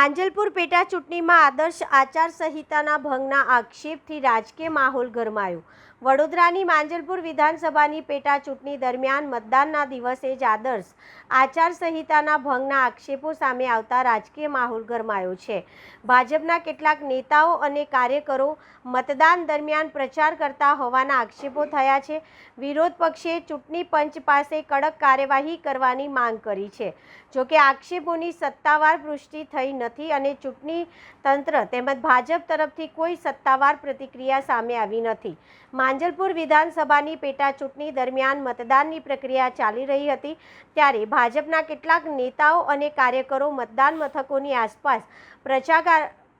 માંજલપુર પેટા ચૂંટણીમાં આદર્શ આચારસંહિતાના ભંગના આક્ષેપથી રાજકીય માહોલ ગરમાયો। વડોદરાની માંજલપુર વિધાનસભાની પેટા ચૂંટણી દરમિયાન મતદાનના દિવસે જ આદર્શ આચારસંહિતાના ભંગના આક્ષેપો સામે આવતા રાજકીય માહોલ ગરમાયો છે। ભાજપના કેટલાક નેતાઓ અને કાર્યકરો મતદાન દરમિયાન પ્રચાર કરતા હોવાના આક્ષેપો થયા છે। વિરોધ પક્ષે ચૂંટણી પંચ પાસે કડક કાર્યવાહી કરવાની માંગ કરી છે। જોકે આક્ષેપોની સત્તાવાર પુષ્ટિ થઈ નથી અને ચૂંટણી તંત્ર તેમજ ભાજપ તરફથી કોઈ સત્તાવાર પ્રતિક્રિયા સામે આવી નથી। માંજલપુર વિધાનસભાની પેટા ચૂંટણી દરમિયાન મતદાનની પ્રક્રિયા ચાલી રહી હતી ત્યારે ભાજપના કેટલાક નેતાઓ અને કાર્યકરો મતદાન મથકોની આસપાસ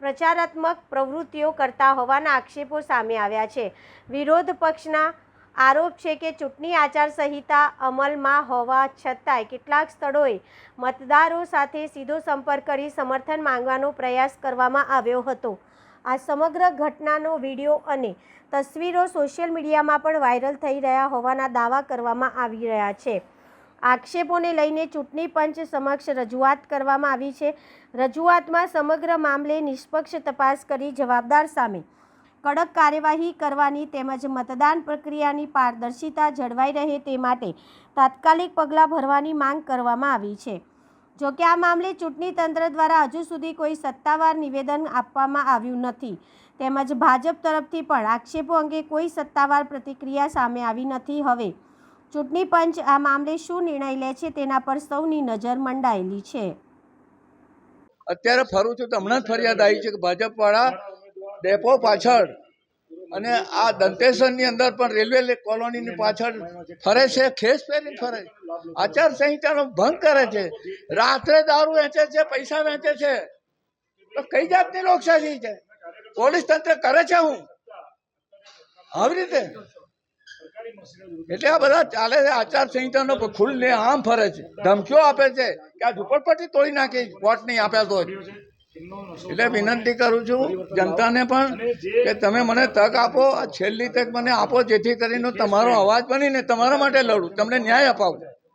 પ્રચારાત્મક પ્રવૃત્તિઓ કરતા હોવાના આક્ષેપો સામે આવ્યા છે। વિરોધ પક્ષના આરોપ છે કે ચૂંટણી આચારસંહિતા અમલમાં હોવા છતાંય કેટલાક સ્થળોએ મતદારો સાથે સીધો સંપર્ક કરી સમર્થન માંગવાનો પ્રયાસ કરવામાં આવ્યો હતો। આ સમગ્ર ઘટનાનો વિડીયો અને તસવીરો સોશિયલ મીડિયામાં પણ વાયરલ થઈ રહ્યા હોવાના દાવા કરવામાં આવી રહ્યા છે। આક્ષેપોને લઈને ચૂંટણી પંચ સમક્ષ રજૂઆત કરવામાં આવી છે। રજૂઆતમાં સમગ્ર મામલે નિષ્પક્ષ તપાસ કરી જવાબદાર સામે કડક કાર્યવાહી કરવાની તેમજ મતદાન પ્રક્રિયાની પારદર્શિતા જળવાઈ રહે તે માટે તાત્કાલિક પગલાં ભરવાની માંગ કરવામાં આવી છે। જોકે આ મામલે ચૂંટણી તંત્ર દ્વારા હજુ સુધી કોઈ સત્તાવાર નિવેદન આપવામાં આવ્યું નથી તેમજ ભાજપ તરફથી પણ આક્ષેપો અંગે કોઈ સત્તાવાર પ્રતિક્રિયા સામે આવી નથી। હવે ચૂંટણી પંચ આ મામલે શું નિર્ણય લે છે તેના પર સૌની નજર મંડાયેલી છે। અત્યારે ફરું છું તો હમણાં જ ફરિયાદ આવી છે કે ભાજપવાળા ડેપો પાછળ અને આ દંતેશ્વરની અંદર પણ રેલવે કોલોનીની પાછળ ફરે છે, ખેસ પહેરીને ફરે છે, આચારસંહિતાનો ભંગ કરે છે, રાત્રે દારૂ વેચે છે, પૈસા વેચે છે। તો કઈ જાતની લોકશાહી છે? પોલીસ તંત્ર કરે છે હું આવી રીતે? એટલે આ બધા ચાલે છે, આચારસંહિતાનો ખુલ્લે આમ ફરે છે, ધમકીઓ આપે છે કે આ ઝુંપડપટ્ટી તોડી નાખી વોટ નહીં આપ્યા તો। એટલે વિનંતી કરું છું જનતાને પણ કે તમે મને તક આપો, આ છેલ્લી તક મને આપો જેથી કરીને તમારો અવાજ બનીને તમારા માટે લડું, તમને ન્યાય અપાવું।